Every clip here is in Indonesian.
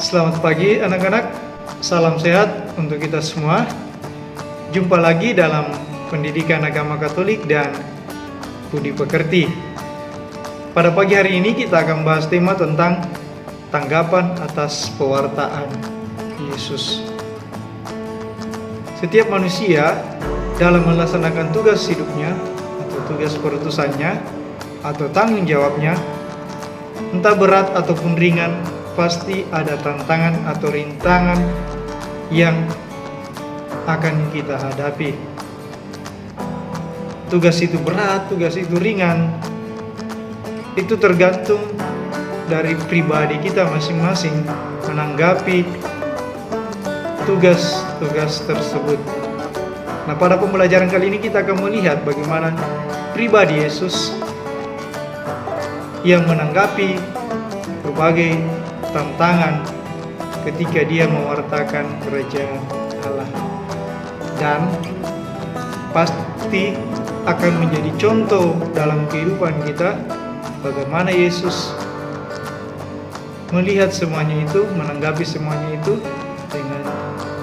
Selamat pagi anak-anak, salam sehat untuk kita semua. Jumpa lagi dalam pendidikan agama Katolik dan budi pekerti. Pada pagi hari ini kita akan bahas tema tentang tanggapan atas pewartaan Yesus. Setiap manusia dalam melaksanakan tugas hidupnya atau tugas perutusannya atau tanggung jawabnya, entah berat ataupun ringan, pasti ada tantangan atau rintangan yang akan kita hadapi. Tugas itu berat, tugas itu ringan, itu tergantung dari pribadi kita masing-masing menanggapi tugas-tugas tersebut. Nah, pada pembelajaran kali ini kita akan melihat bagaimana pribadi Yesus yang menanggapi berbagai tantangan ketika dia mewartakan kerajaan Allah, dan pasti akan menjadi contoh dalam kehidupan kita bagaimana Yesus melihat semuanya itu, menanggapi semuanya itu dengan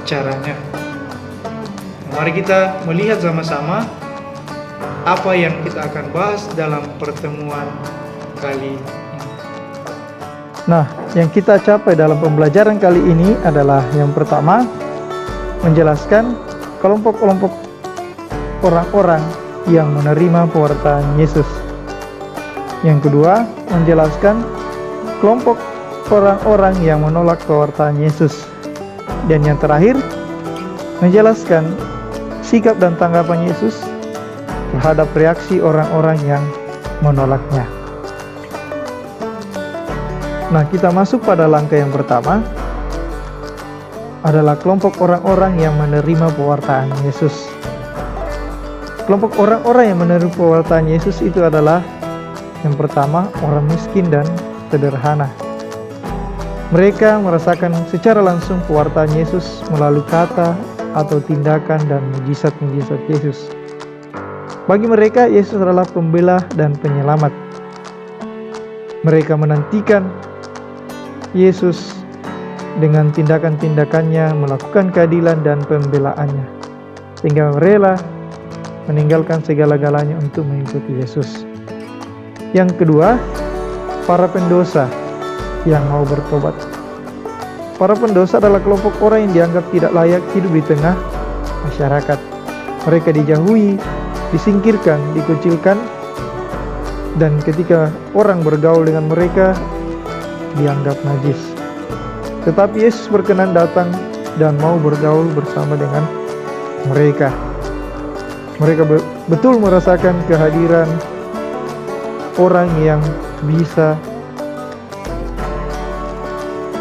caranya. Mari kita melihat sama-sama apa yang kita akan bahas dalam pertemuan kali ini. Nah, yang kita capai dalam pembelajaran kali ini adalah yang pertama, menjelaskan kelompok-kelompok orang-orang yang menerima pewartaan Yesus. Yang kedua, menjelaskan kelompok orang-orang yang menolak pewartaan Yesus. Dan yang terakhir, menjelaskan sikap dan tanggapan Yesus terhadap reaksi orang-orang yang menolaknya. Nah, kita masuk pada langkah yang pertama, adalah kelompok orang-orang yang menerima pewartaan Yesus. Kelompok orang-orang yang menerima pewartaan Yesus itu adalah yang pertama, orang miskin dan sederhana. Mereka merasakan secara langsung pewartaan Yesus melalui kata atau tindakan dan mujizat-mujizat Yesus. Bagi mereka, Yesus adalah pembela dan penyelamat. Mereka menantikan Yesus dengan tindakan-tindakannya melakukan keadilan dan pembelaannya, sehingga rela meninggalkan segala-galanya untuk mengikuti Yesus. Yang kedua, para pendosa yang mau bertobat. Para pendosa adalah kelompok orang yang dianggap tidak layak hidup di tengah masyarakat. Mereka dijauhi, disingkirkan, dikucilkan, dan ketika orang bergaul dengan mereka dianggap najis. Tetapi Yesus berkenan datang dan mau bergaul bersama dengan mereka. Mereka betul merasakan kehadiran orang yang bisa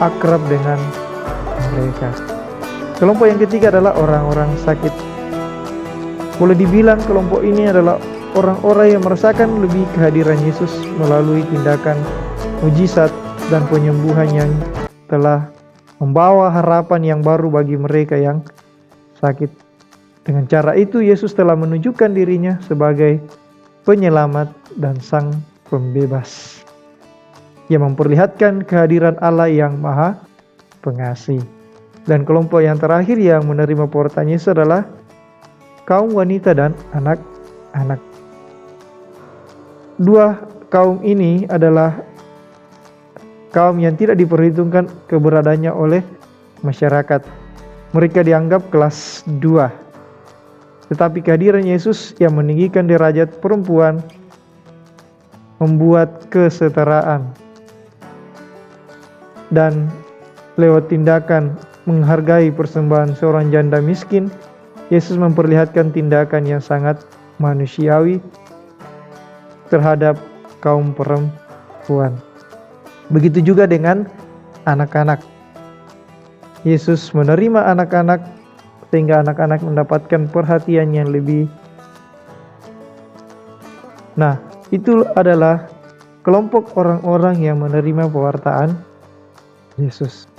akrab dengan mereka. Kelompok yang ketiga adalah orang-orang sakit. Boleh dibilang kelompok ini adalah orang-orang yang merasakan lebih kehadiran Yesus melalui tindakan mujizat dan penyembuhan yang telah membawa harapan yang baru bagi mereka yang sakit. Dengan cara itu, Yesus telah menunjukkan dirinya sebagai penyelamat dan sang pembebas, yang memperlihatkan kehadiran Allah yang Maha Pengasih. Dan kelompok yang terakhir yang menerima pewartaan Yesus adalah kaum wanita dan anak-anak. Dua kaum ini adalah kaum yang tidak diperhitungkan keberadaannya oleh masyarakat. Mereka dianggap kelas 2. Tetapi kehadiran Yesus yang meninggikan derajat perempuan membuat kesetaraan. Dan lewat tindakan menghargai persembahan seorang janda miskin, Yesus memperlihatkan tindakan yang sangat manusiawi terhadap kaum perempuan. Begitu juga dengan anak-anak. Yesus menerima anak-anak sehingga anak-anak mendapatkan perhatian yang lebih. Nah, itu adalah kelompok orang-orang yang menerima pewartaan Yesus.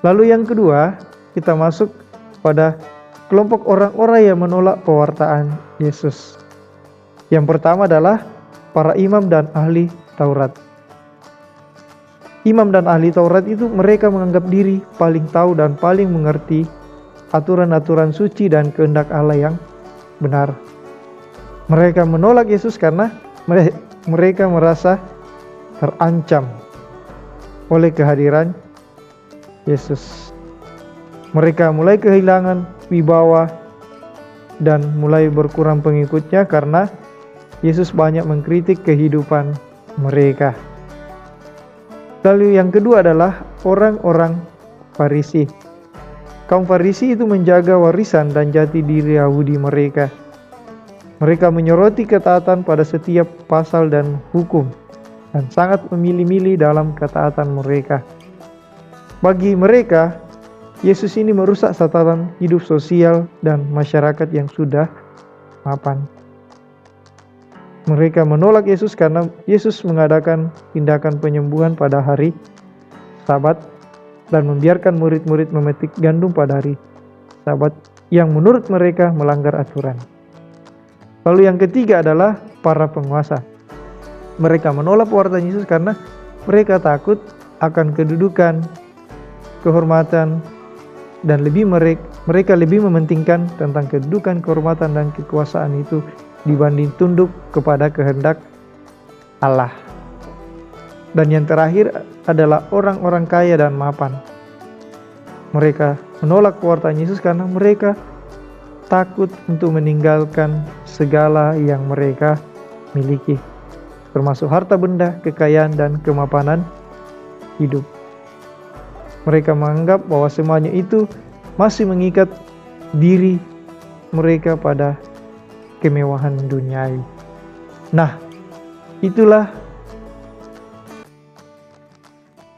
Lalu yang kedua, kita masuk pada kelompok orang-orang yang menolak pewartaan Yesus. Yang pertama adalah para imam dan ahli Taurat. imam dan ahli Taurat itu mereka menganggap diri paling tahu dan paling mengerti aturan-aturan suci dan kehendak Allah yang benar. Mereka menolak Yesus karena mereka merasa terancam oleh kehadiran Yesus. Mereka mulai kehilangan wibawa dan mulai berkurang pengikutnya karena Yesus banyak mengkritik kehidupan mereka. Lalu yang kedua adalah orang-orang Farisi. Kaum Farisi itu menjaga warisan dan jati diri Yahudi mereka. Mereka menyoroti ketaatan pada setiap pasal dan hukum dan sangat memilih-milih dalam ketaatan mereka. Bagi mereka, Yesus ini merusak tatanan hidup sosial dan masyarakat yang sudah mapan. Mereka menolak Yesus karena Yesus mengadakan tindakan penyembuhan pada hari Sabat dan membiarkan murid-murid memetik gandum pada hari Sabat yang menurut mereka melanggar aturan. Lalu yang ketiga adalah para penguasa. Mereka menolak pewartaan Yesus karena mereka takut akan kedudukan, kehormatan, dan mereka lebih mementingkan tentang kedudukan, kehormatan, dan kekuasaan itu dibanding tunduk kepada kehendak Allah. Dan yang terakhir adalah orang-orang kaya dan mapan. Mereka menolak pewartaan Yesus karena mereka takut untuk meninggalkan segala yang mereka miliki, termasuk harta benda, kekayaan, dan kemapanan hidup. Mereka menganggap bahwa semuanya itu masih mengikat diri mereka pada kemewahan duniawi. Nah, itulah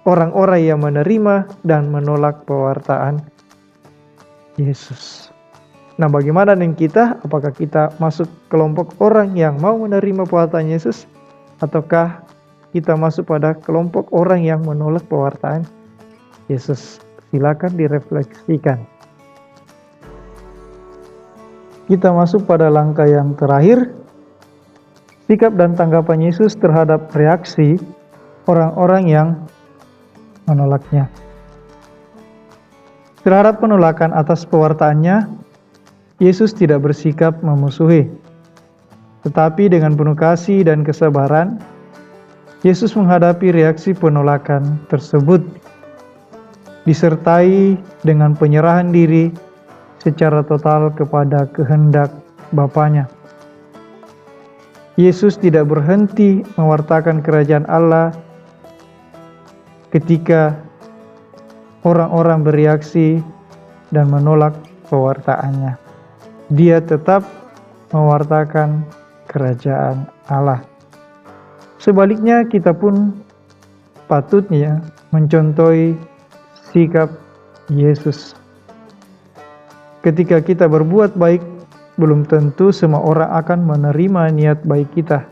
orang-orang yang menerima dan menolak pewartaan Yesus. Nah, bagaimana dengan kita? Apakah kita masuk kelompok orang yang mau menerima pewartaan Yesus? Ataukah kita masuk pada kelompok orang yang menolak pewartaan Yesus? Silakan direfleksikan. Kita masuk pada langkah yang terakhir, sikap dan tanggapan Yesus terhadap reaksi orang-orang yang menolaknya. Terhadap penolakan atas pewartaannya, Yesus tidak bersikap memusuhi, tetapi dengan penuh kasih dan kesabaran, Yesus menghadapi reaksi penolakan tersebut, disertai dengan penyerahan diri secara total kepada kehendak Bapanya. Yesus tidak berhenti mewartakan kerajaan Allah ketika orang-orang bereaksi dan menolak pewartaannya. Dia tetap mewartakan kerajaan Allah. Sebaliknya, kita pun patutnya mencontohi sikap Yesus. Ketika kita berbuat baik, belum tentu semua orang akan menerima niat baik kita.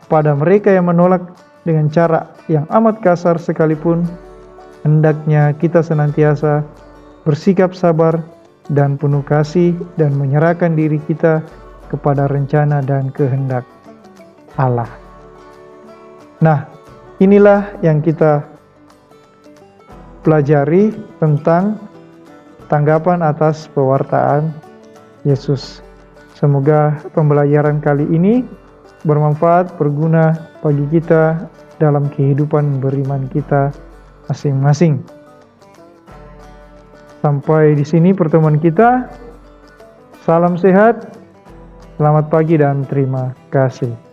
Pada mereka yang menolak dengan cara yang amat kasar sekalipun, hendaknya kita senantiasa bersikap sabar dan penuh kasih dan menyerahkan diri kita kepada rencana dan kehendak Allah. Nah, inilah yang kita pelajari tentang tanggapan atas pewartaan Yesus. Semoga pembelajaran kali ini bermanfaat, berguna bagi kita dalam kehidupan beriman kita masing-masing. Sampai di sini pertemuan kita. Salam sehat, selamat pagi dan terima kasih.